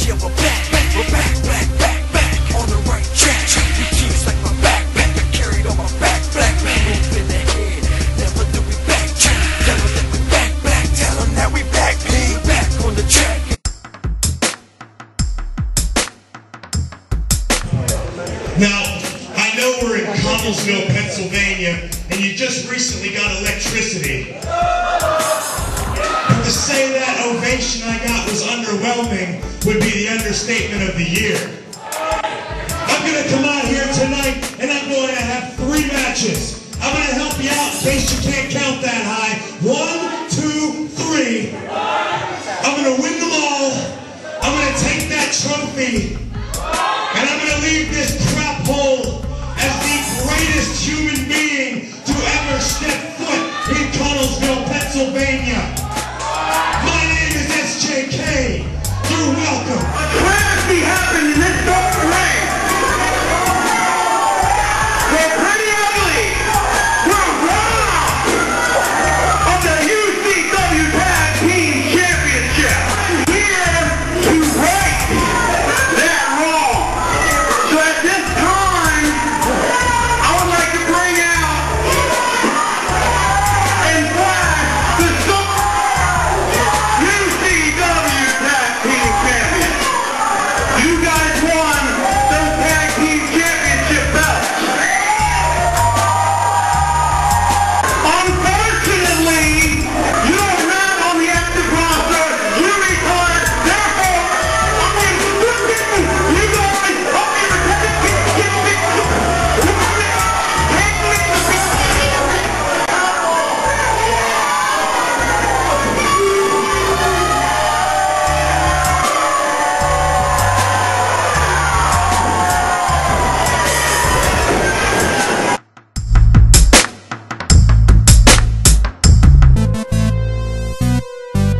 Yeah, we're back, on the right track. We keys like my backpack, I carried on my back, black move in the head. Never do we backtrack. Tell them that we back, tell them that we back, back on the track. Now, I know we're in Connellsville, Pennsylvania, and you just recently got electricity. But to say that ovation I got was underwhelming would be the understatement of the year. I'm going to come out here tonight, and I'm going to have 3 matches. I'm going to help you out in case you can't count that high. 1, 2, 3. I'm going to win them all. I'm going to take that trophy. And I'm going to leave this crap hole as the greatest human being to ever step foot in Connellsville, Pennsylvania. My name is SJK. You're welcome. A travesty happened in this dark rain. We're pretty ugly. We're robbed of the UCW Tag Team Championship. Here to right that wrong. So at this time, I would like to bring out and flash the UCW Tag Team Champions. You guys won those Tag Team Championship belts. Unfortunately, you don't have on the active roster, you retired, therefore, I'm instructing you guys up here to take me.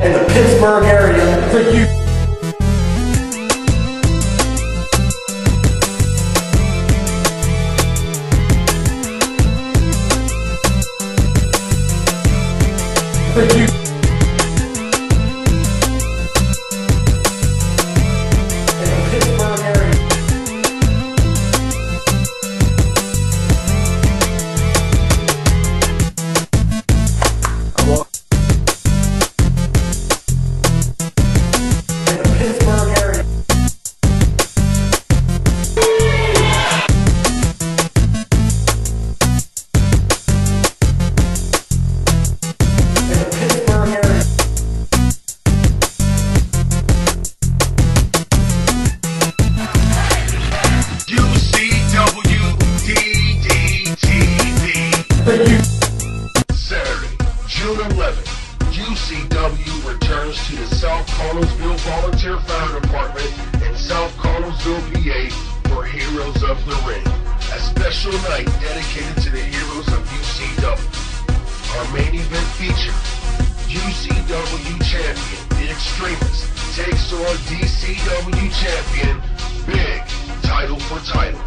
In the Pittsburgh area for you. For you. In the Pittsburgh area. Saturday, June 11th, UCW returns to the South Connellsville Volunteer Fire Department in South Connellsville, PA for Heroes of the Ring, a special night dedicated to the heroes of UCW. Our main event feature, UCW champion, The Extremist, takes on DCW champion, Big, title for title.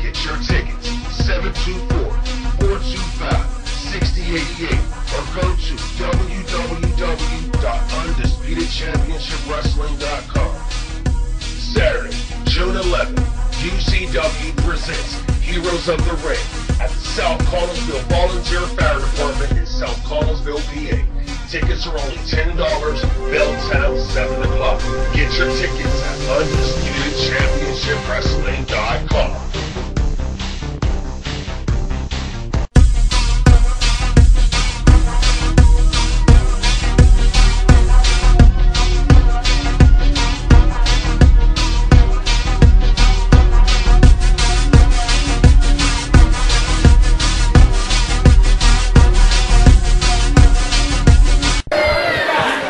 Get your tickets, 724-425-6088, or go to www.undisputedchampionshipwrestling.com. Saturday, June 11th, UCW presents Heroes of the Ring at the South Connellsville Volunteer Fire Department in South Connellsville, PA. Tickets are only $10, bell time 7 o'clock. Get your tickets at UndisputedChampionshipWrestling.com.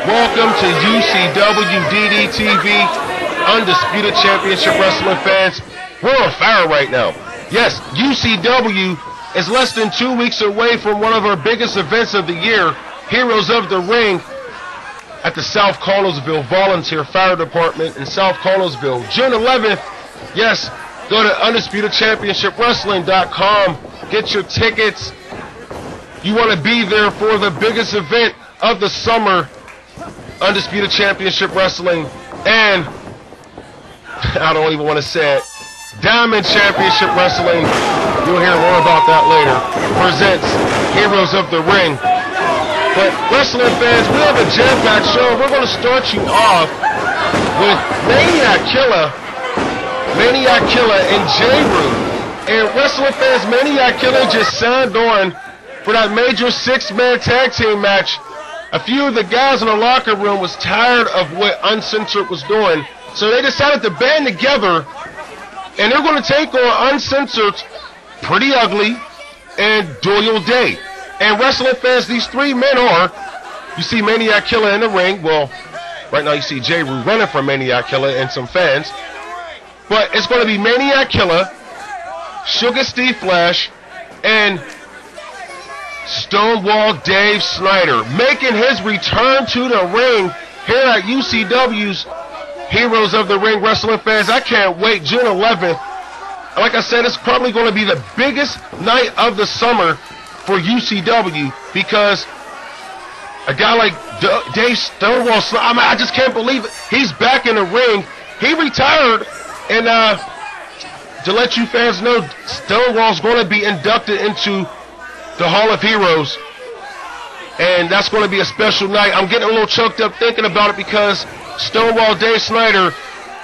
Welcome to UCW DDTv, Undisputed Championship Wrestling fans. We're on fire right now. Yes, UCW is less than 2 weeks away from one of our biggest events of the year, Heroes of the Ring, at the South Connellsville Volunteer Fire Department in South Connellsville. June 11th, yes, go to UndisputedChampionshipWrestling.com. Get your tickets. You want to be there for the biggest event of the summer, Undisputed Championship Wrestling, and I don't even want to say it. Diamond Championship Wrestling, you'll hear more about that later, presents Heroes of the Ring. But wrestling fans, we have a jam-packed show. We're going to start you off with Maniac Killa and J-Ru. And wrestling fans, Maniac Killa just signed on for that major 6-man tag team match. A few of the guys in the locker room was tired of what Uncensored was doing, so they decided to band together, and they're going to take on Uncensored's Pretty Ugly and Doyle Day. And wrestling fans, these three men are, you see Maniac Killa in the ring. Well, right now you see J-Ru running from Maniac Killa and some fans. But it's going to be Maniac Killa, Sugar Steve Flash, and Stonewall Dave Snyder, making his return to the ring here at UCW's Heroes of the Ring. Wrestling fans, I can't wait. June 11th. Like I said, it's probably going to be the biggest night of the summer for UCW, because a guy like Dave Stonewall Snyder, I mean, I just can't believe it. He's back in the ring. He retired, and to let you fans know, Stonewall's going to be inducted into the Hall of Heroes, and that's going to be a special night. I'm getting a little choked up thinking about it, because Stonewall Dave Snyder,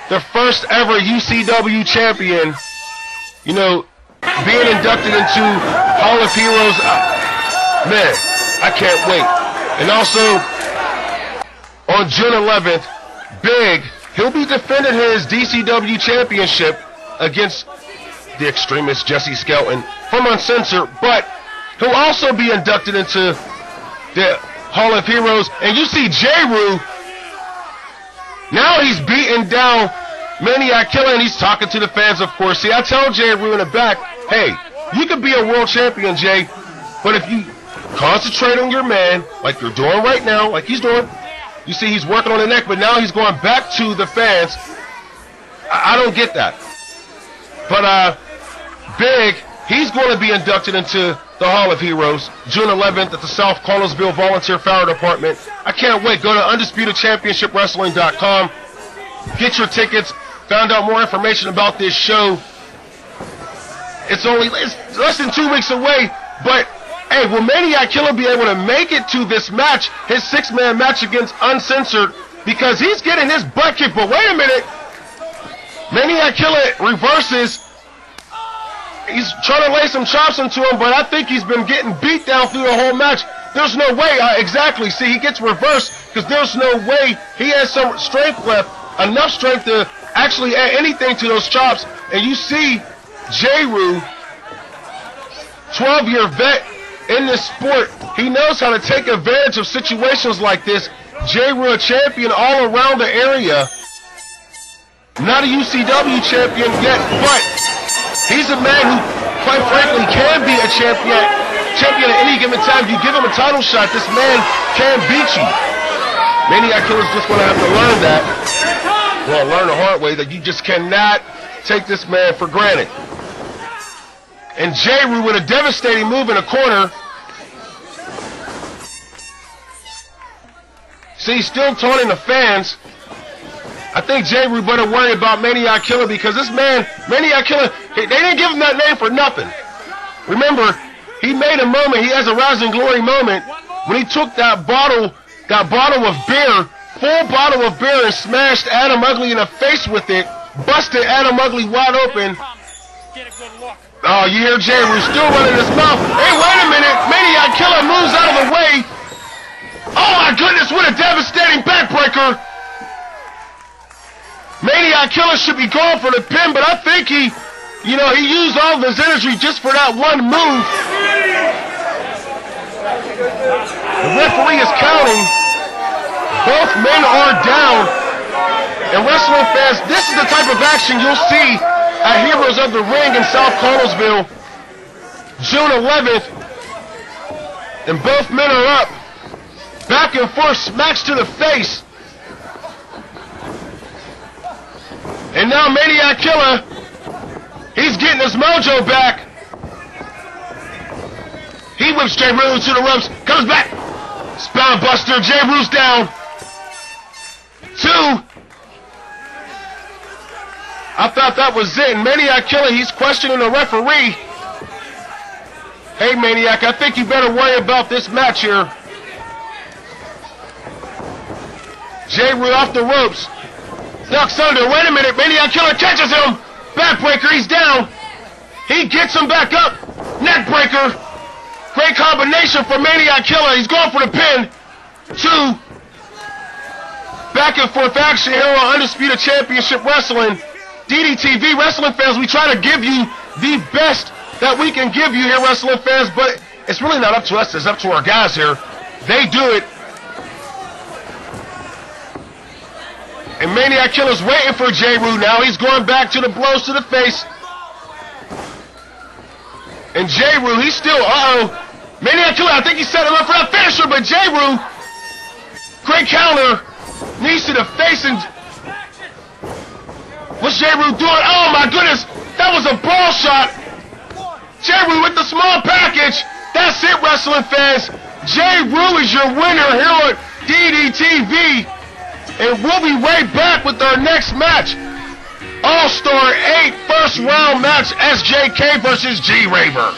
the first ever UCW champion, you know, being inducted into Hall of Heroes, man, I can't wait. And also, on June 11th, Big, he'll be defending his DCW championship against the extremist Jesse Skelton from Uncensored, but he'll also be inducted into the Hall of Heroes. And you see J-Ru, now he's beating down Maniac Killa, and he's talking to the fans, of course. See, I tell J-Ru in the back, hey, you could be a world champion, Jay, but if you concentrate on your man, like you're doing right now, like he's doing, you see he's working on the neck, but now he's going back to the fans. I don't get that. But Big, he's going to be inducted into the Hall of Heroes June 11th at the South Connellsville Volunteer Fire Department. I can't wait. Go to UndisputedChampionshipWrestling.com. Get your tickets. Found out more information about this show. It's less than 2 weeks away, but hey, will Maniac Killa be able to make it to this match, his 6-man match against Uncensored, because he's getting his butt kicked. But wait a minute, Maniac Killa reverses. He's trying to lay some chops into him, but I think he's been getting beat down through the whole match. There's no way, exactly. See, he gets reversed because there's no way he has some strength left, enough strength to actually add anything to those chops. And you see J-Ru, 12-year vet in this sport, he knows how to take advantage of situations like this. J-Ru, a champion all around the area. Not a UCW champion yet, but he's a man who, quite frankly, can be a champion at any given time. If you give him a title shot, this man can beat you. Maniac Killa's just going to have to learn that. Well, learn the hard way that you just cannot take this man for granted. And J-Ru with a devastating move in the corner. See, he's still taunting the fans. I think J-Ru better worry about Maniac Killa, because this man, Maniac Killa, they didn't give him that name for nothing. Remember, he made a moment, he has a rising glory moment when he took that bottle of beer, full bottle of beer, and smashed Adam Ugly in the face with it, busted Adam Ugly wide open. Oh, you hear J-Ru still running his mouth. Hey, wait a minute, Maniac Killa moves out of the way. Oh my goodness, what a devastating backbreaker. Maniac Killa should be going for the pin, but I think he used all of his energy just for that one move. The referee is counting. Both men are down. And wrestling fans, this is the type of action you'll see at Heroes of the Ring in South Connellsville, June 11th. And both men are up. Back and forth, smacks to the face. And now Maniac Killa, he's getting his mojo back. He whips J-Ru to the ropes, comes back. Spine buster, J-Ru's down. 2. I thought that was it. And Maniac Killa, he's questioning the referee. Hey, Maniac, I think you better worry about this match here. Jay Root off the ropes. Ducks under. Wait a minute. Maniac Killa catches him. Backbreaker. He's down. He gets him back up. Neckbreaker. Great combination for Maniac Killa. He's going for the pin. 2. Back and forth action here on Undisputed Championship Wrestling. DDTv wrestling fans, we try to give you the best that we can give you here, wrestling fans, but it's really not up to us. It's up to our guys here. They do it. And Maniac Killa's waiting for Jay Root now. He's going back to the blows to the face. And Jay Root, he's still, Maniac Killa, I think he set him up for that finisher, but Jay Root, great counter, knees to the face, and what's Jay Root doing? Oh my goodness, that was a ball shot. Jay Root with the small package. That's it, wrestling fans. Jay Root is your winner here on DDTv. And we'll be right back with our next match. All-Star 8 first round match, SJK versus G-Raver.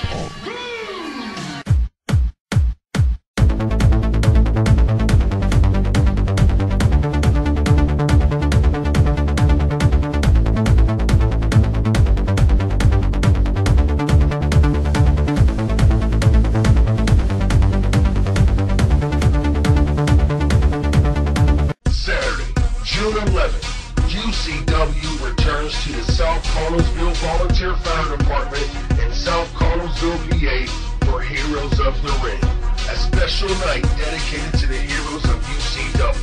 June 11th, UCW returns to the South Connellsville Volunteer Fire Department in South Connellsville, PA for Heroes of the Ring, a special night dedicated to the heroes of UCW.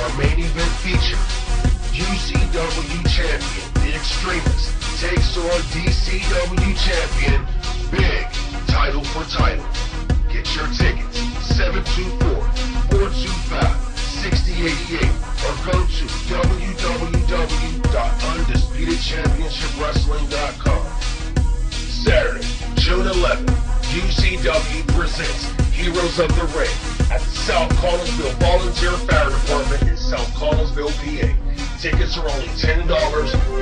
Our main event features UCW champion, The Extremist, takes on DCW champion, Big, title for title. Get your tickets, 724-425-6088, or go to www.undisputedchampionshipwrestling.com. Saturday, June 11th, UCW presents Heroes of the Ring at the South Connellsville Volunteer Fire Department in South Connellsville, PA. Tickets are only $10,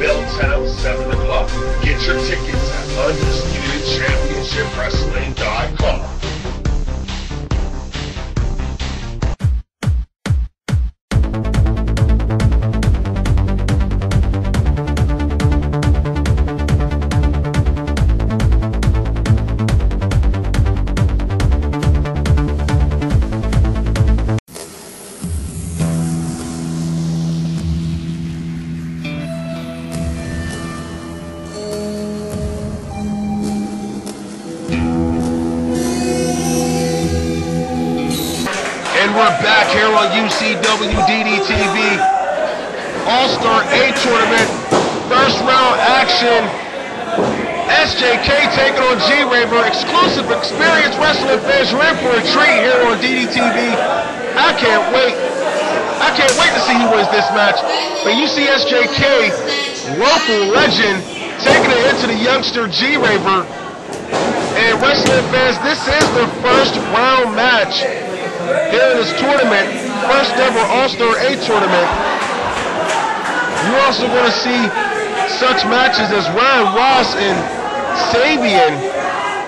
bell time 7 o'clock. Get your tickets at UndisputedChampionshipWrestling.com. We're back here on UCW DDTv. All-Star 8 tournament, first round action. SJK taking on G-Raver. Exclusive experience wrestling fans. You're in for a treat here on DDTv. I can't wait. I can't wait to see who wins this match. But you see SJK, local legend, taking it into the youngster G-Raver. And wrestling fans, this is the first round match here in this tournament, first ever All-Star 8 tournament. You're also going to see such matches as Ryan Ross and Sabian.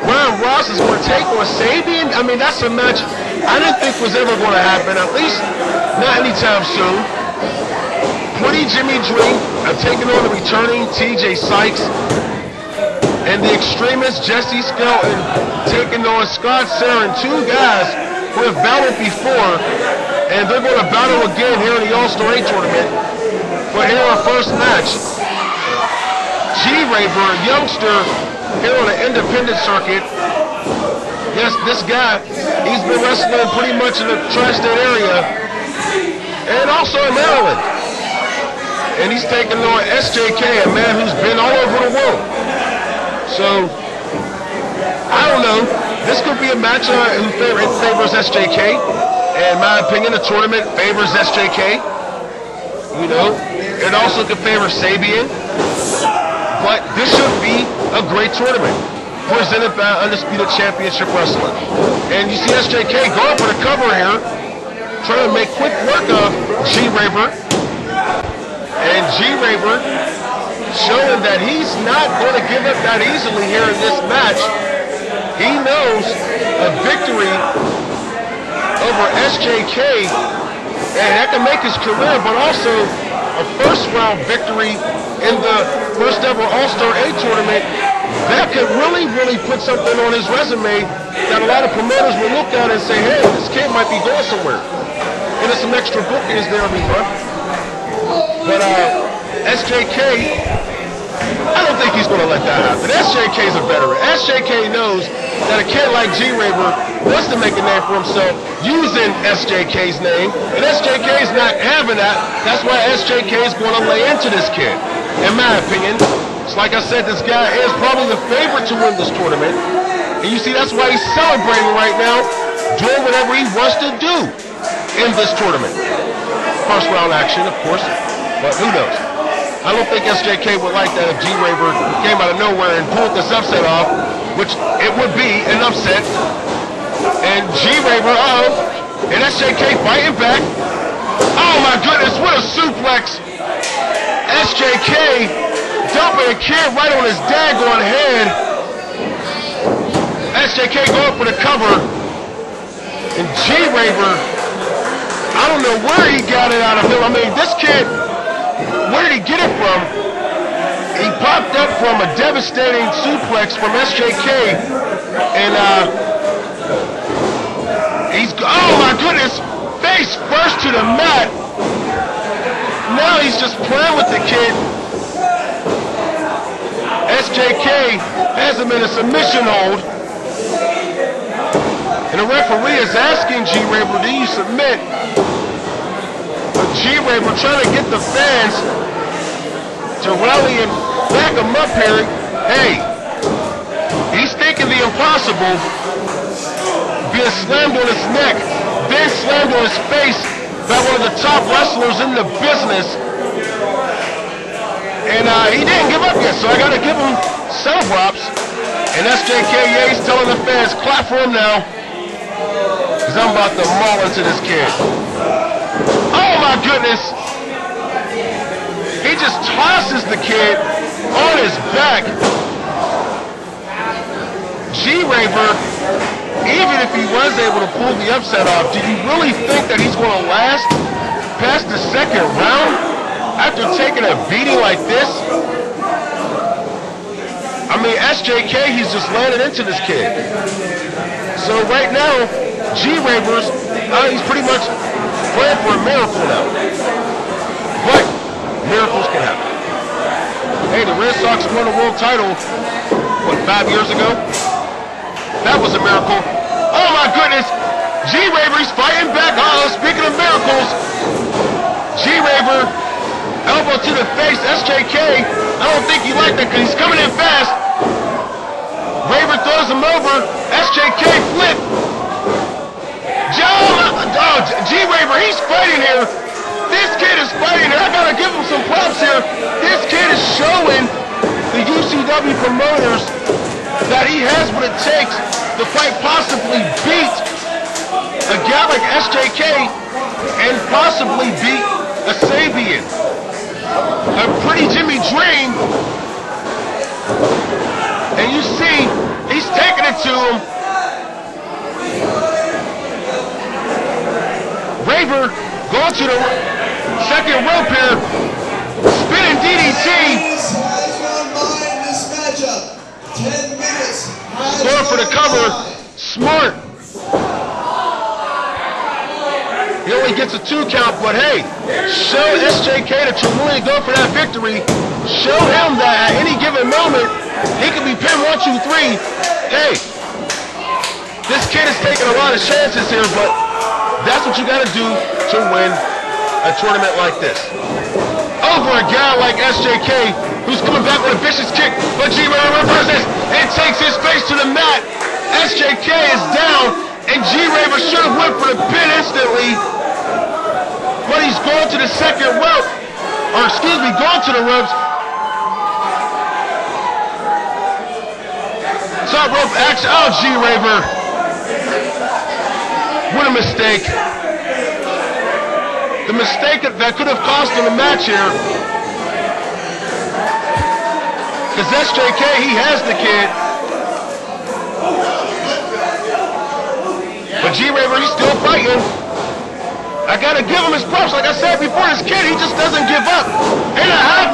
Ryan Ross is going to take on Sabian. I mean, that's a match I didn't think was ever going to happen, at least not anytime soon. Pretty Jimmy Dream taking on the returning TJ Sykes. And the Extremist Jesse Skelton taking on Scott Sarin, two guys who have battled before, and they're going to battle again here in the All-Star 8 tournament. But here our first match, G-Raver, a youngster here on the independent circuit. Yes, this guy, he's been wrestling pretty much in the tri-state area, and also in Maryland. And he's taking on SJK, a man who's been all over the world. So, I don't know. This could be a match who favors SJK. In my opinion, the tournament favors SJK. You know, it also could favor Sabian. But this should be a great tournament, presented by Undisputed Championship Wrestling. And you see SJK going for the cover here, trying to make quick work of G-Raver. And G-Raver, showing that he's not going to give up that easily here in this match. He knows a victory over SJK, and that can make his career, but also a first-round victory in the first ever All-Star A tournament, that could really, really put something on his resume that a lot of promoters will look at and say, hey, this kid might be going somewhere. And there's some extra bookings there every month. But SJK, I don't think he's going to let that happen. SJK's a veteran. SJK knows that a kid like G-Raver wants to make a name for himself using SJK's name, and SJK's not having that. That's why SJK is going to lay into this kid. In my opinion, it's like I said, this guy is probably the favorite to win this tournament. And you see, that's why he's celebrating right now, doing whatever he wants to do in this tournament. First round action, of course, but who knows? I don't think SJK would like that if G-Raver came out of nowhere and pulled this upset off, which it would be an upset. And G-Raver, and SJK fighting back. Oh my goodness, what a suplex. SJK dumping a kid right on his daggone head. SJK going for the cover. And G-Raver, I don't know where he got it out of him. I mean, this kid, where did he get it from? He popped up from a devastating suplex from SJK, and he's, oh my goodness, face first to the mat. Now he's just playing with the kid. SJK has him in a submission hold, and the referee is asking G-Raver, do you submit? But G-Raver trying to get the fans to rally and back him up here. Hey, he's thinking the impossible, being slammed on his neck, then slammed on his face by one of the top wrestlers in the business. And he didn't give up yet, so I got to give him some props. And SJK, yeah, he's telling the fans, clap for him now, because I'm about to maul into this kid. Oh my goodness! He just tosses the kid on his back. G-Raver, even if he was able to pull the upset off, do you really think that he's going to last past the second round after taking a beating like this? I mean, SJK, he's just landed into this kid. So right now, G-Raver's, he's pretty much praying for a miracle now. But miracles can happen. Hey, the Red Sox won the world title, what, 5 years ago? That was a miracle. Oh my goodness! G-Raver's fighting back. Speaking of miracles, G-Raver, elbow to the face. SJK, I don't think he liked that because he's coming in fast. Raver throws him over. SJK flip. G-Raver, he's fighting here. This kid is fighting here. I gotta give him some props here. This kid is showing the UCW promoters that he has what it takes to fight, possibly beat a guy like SJK and possibly beat a Sabian. A pretty Jimmy Dream. And you see, he's taking it to him. Raver going to the second rope here. Spinning DDT. Going for the cover. Smart. He only gets a 2 count, but hey, show SJK that you're willing to go for that victory. Show him that at any given moment, he could be pinned 1, 2, 3. Hey, this kid is taking a lot of chances here, but that's what you got to do to win a tournament like this. Over a guy like SJK, who's coming back with a vicious kick, but G-Raver reverses and takes his face to the mat. SJK is down, and G-Raver should have went for the pin instantly, but he's going to the second rope, or excuse me, going to the ropes. Top rope action. Oh, G-Raver. What a mistake. The mistake that could have cost him a match here. Because SJK, he has the kid. But G-Raver, he's still fighting. I gotta give him his props. Like I said before, this kid, he just doesn't give up. In a high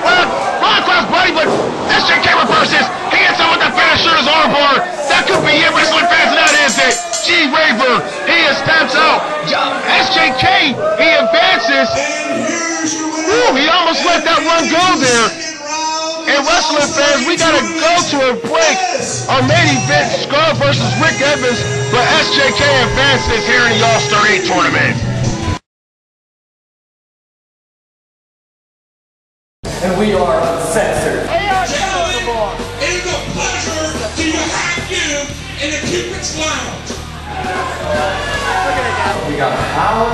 cross body, but SJK reverses. He hits him with the finisher, his arm bar. That could be it, wrestling fans, and that is it. G-Raver, he is taps out. SJK, he advances. Ooh, he almost let that run go there. And wrestling fans, we gotta go to a break. Our main event, Scar versus Rikk Evans, but SJK advances here in the All-Star 8 tournament. And we are uncensored. Gentlemen, it is a pleasure to have you in the Cupid's Lounge. We got power.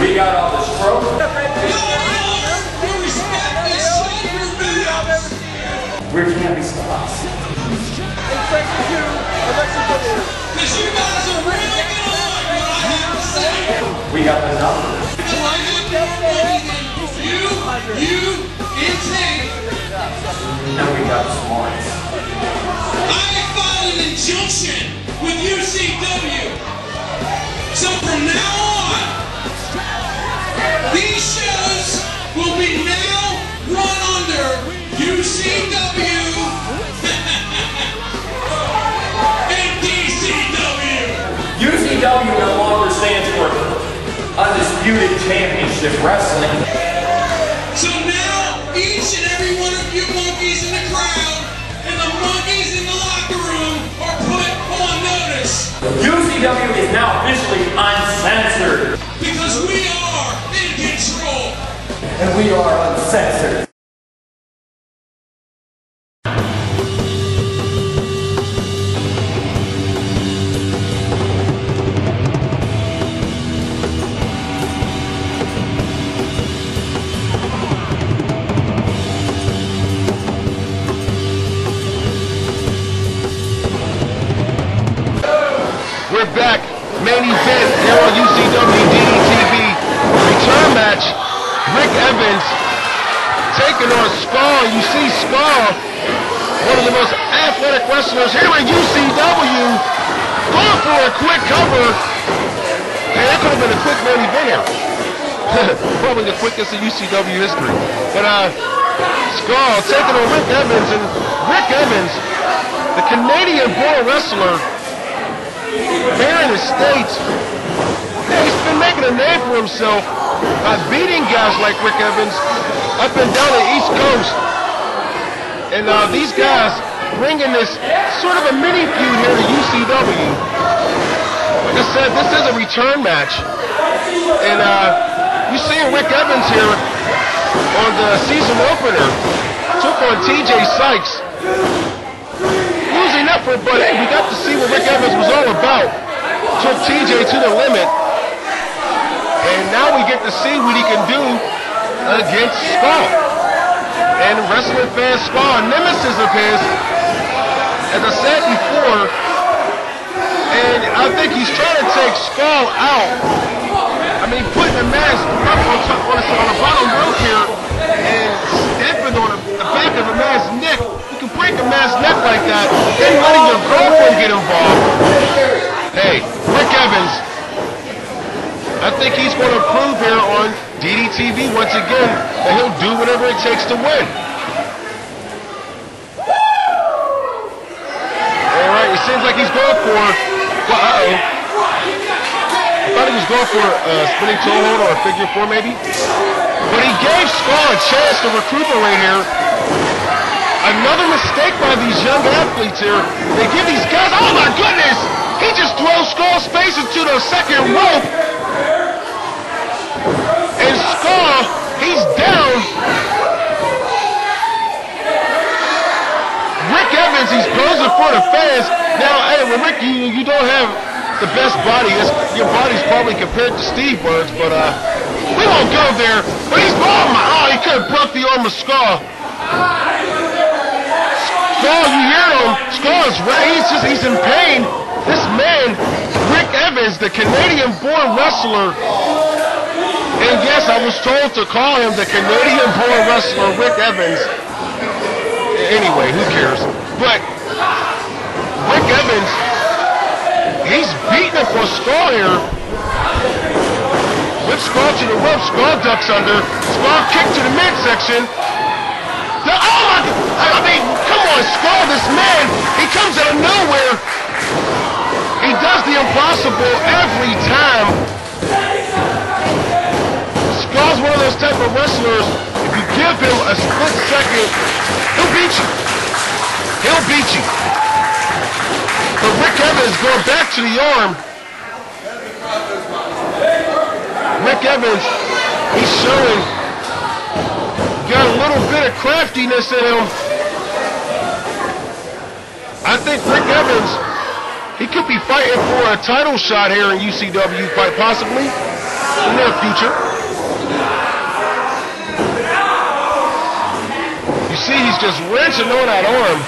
We got all the stroke. We can't be stopped. Because you guys are really good on what I have to say. We got the number. You, insane. And we got smarts. I filed an injunction with UCW. So from now on, these shows will be now run under UCW and DCW. UCW no longer stands for Undisputed Championship Wrestling. So now, each and every one of you monkeys in the crowd and the monkeys in the locker room are put on notice. UCW is now officially uncensored. Because we are in control. And we are uncensored. We're back. Main event here on UCW DDTv. Return match. Rikk Evans taking on Scar. You see Scar, one of the most athletic wrestlers here at UCW, going for a quick cover. And that could have been a quick main event here. Probably the quickest in UCW history. But Scar taking on Rikk Evans. And Rikk Evans, the Canadian-born wrestler, here in the States, he's been making a name for himself by beating guys like Rikk Evans up and down the East Coast. And these guys bringing this sort of a mini feud here to UCW. Like I said, this is a return match. And you're seeing Rikk Evans here on the season opener. Took on TJ Sykes. Losing effort, but hey, we got to see what Rikk Evans was all about. Took TJ to the limit. And now we get to see what he can do against Scar. And wrestling fans, Scar, a nemesis of his, as I said before. And I think he's trying to take Scar out. I mean, putting the mask up on the bottom rope here and stamping on the back of a man's neck. You can break a man's neck like that, then letting your girlfriend get involved. Hey, Rikk Evans, I think he's going to prove here on DDTv once again that he'll do whatever it takes to win. Alright, it seems like he's going for, well, I thought he was going for a spinning toe hold or a figure four maybe. But he gave Scar a chance to recuperate here. Another mistake by these young athletes here. They give these guys, oh my goodness! He just throws Scar's face into the second rope. And Scar, he's down. Rikk Evans, he's posing for the fans. Now, hey, when Rick, you don't have the best body. Your body's probably compared to Steve Bird's, but we won't go there. But he's, oh, he could have broke the arm of Scar. Scar, you hear him? Scar's right. He's in pain. This man, Rikk Evans, the Canadian-born wrestler, And yes, I was told to call him the Canadian-born wrestler Rikk Evans. Anyway, who cares? But Rikk Evans, he's beating it for Skull here. Whips Skull to the rope, Skull ducks under. Skull kick to the midsection. I mean, come on, Skull, this man, he comes out of nowhere. He does the impossible every time. Skull's one of those type of wrestlers, if you give him a split second, he'll beat you. He'll beat you. But Rikk Evans going back to the arm. Rikk Evans, he's showing, got a little bit of craftiness in him. I think Rikk Evans, he could be fighting for a title shot here in UCW, quite possibly, in the near future. You see, he's just wrenching on that arm.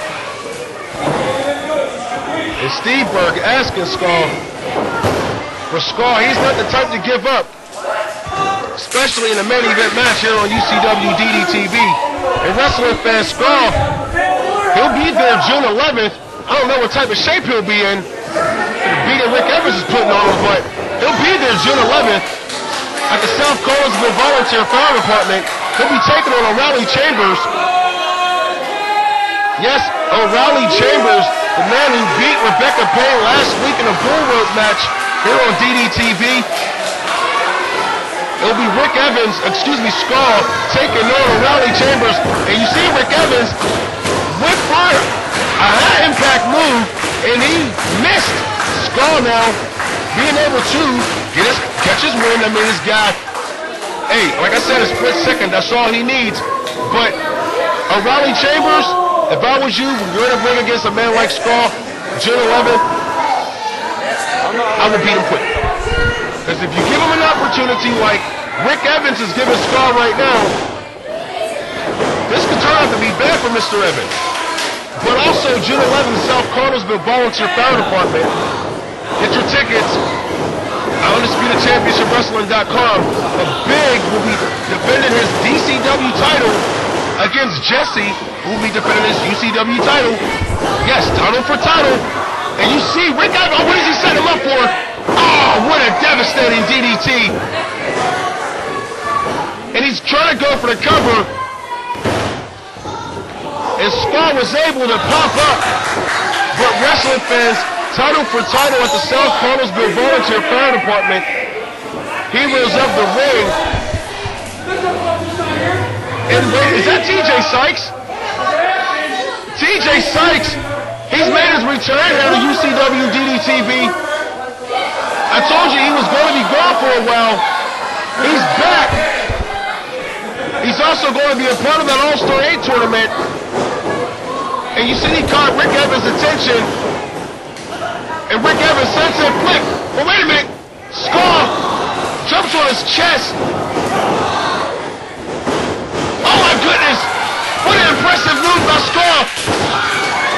And Steve Berg asking Skull, for Skull, he's not the type to give up. Especially in a main event match here on UCW DDTv. And wrestling fan Skull, he'll be there June 11th. I don't know what type of shape he'll be in. The beating Rikk Evans is putting on him, but he'll be there June 11th at the South Collinsville Volunteer Fire Department. He'll be taking on O'Reilly Chambers. Yes, O'Reilly Chambers, the man who beat Rebecca Payne last week in a bull rope match here on DDTv. It'll be Rikk Evans, Skull, taking on O'Reilly Chambers. And you see Rikk Evans went for a high impact move, and he missed. Skull now being able to catch his wind. I mean, this guy, hey, like I said, a split second, that's all he needs. But O'Reilly Chambers, if I was you, when you're in a ring against a man like Skull, June 11th, I would beat him quick. Because if you give him an opportunity like Rikk Evans is giving Skull right now, this could turn out to be bad for Mr. Evans. But also, June 11th, South Collinsville Volunteer Fire Department. Get your tickets at UndisputedChampionshipWrestling.com. The Big will be defending his DCW title against Jesse, who will be defending his UCW title. Yes, title for title. And you see Rikk Evans, what does he set him up for? Oh, what a devastating DDT. And he's trying to go for the cover. And Skull was able to pop up. But wrestling fans, title for title at the South Collinsville Volunteer Fire Department. Heroes of the Ring. And wait, is that TJ Sykes? TJ Sykes, he's made his return here to UCW DDTv. I told you he was going to be gone for a while. He's back. He's also going to be a part of that All-Star 8 tournament. And you see he caught Rikk Evans' attention. And Rikk Evans sends him flick. But wait a minute. Skull jumps on his chest. Oh my goodness. What an impressive move by Skull.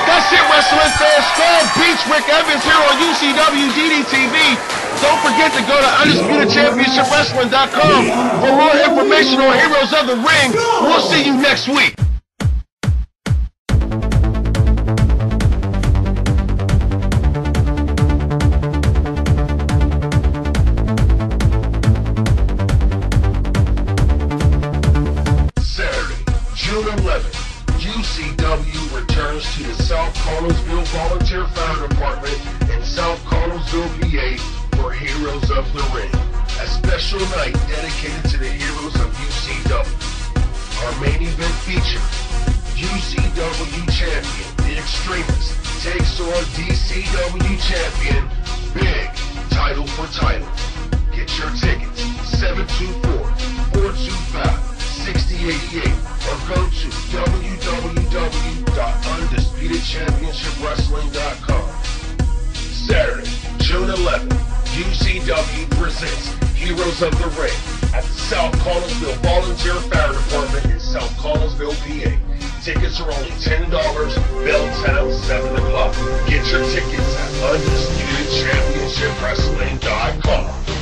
That's it, wrestling fans. Skull beats Rikk Evans here on UCW DDTv. Don't forget to go to UndisputedChampionshipWrestling.com for more information on Heroes of the Ring. We'll see you next week. Saturday, June 11th, UCW returns to the South Collinsville Volunteer Fire Department in South Collinsville, PA for Heroes of the Ring, a special night dedicated to the heroes of UCW. Our main event feature, UCW champion, The Extremist, takes on DCW champion, Big, title for title. Get your tickets, 724-425-6088, or go to www.UndisputedChampionshipWrestling.com. Saturday, June 11th, UCW presents Heroes of the Ring at the South Collinsville Volunteer Fire Department in South Collinsville, PA. Tickets are only $10, bell time 7 o'clock. Get your tickets at UndisputedChampionshipWrestling.com.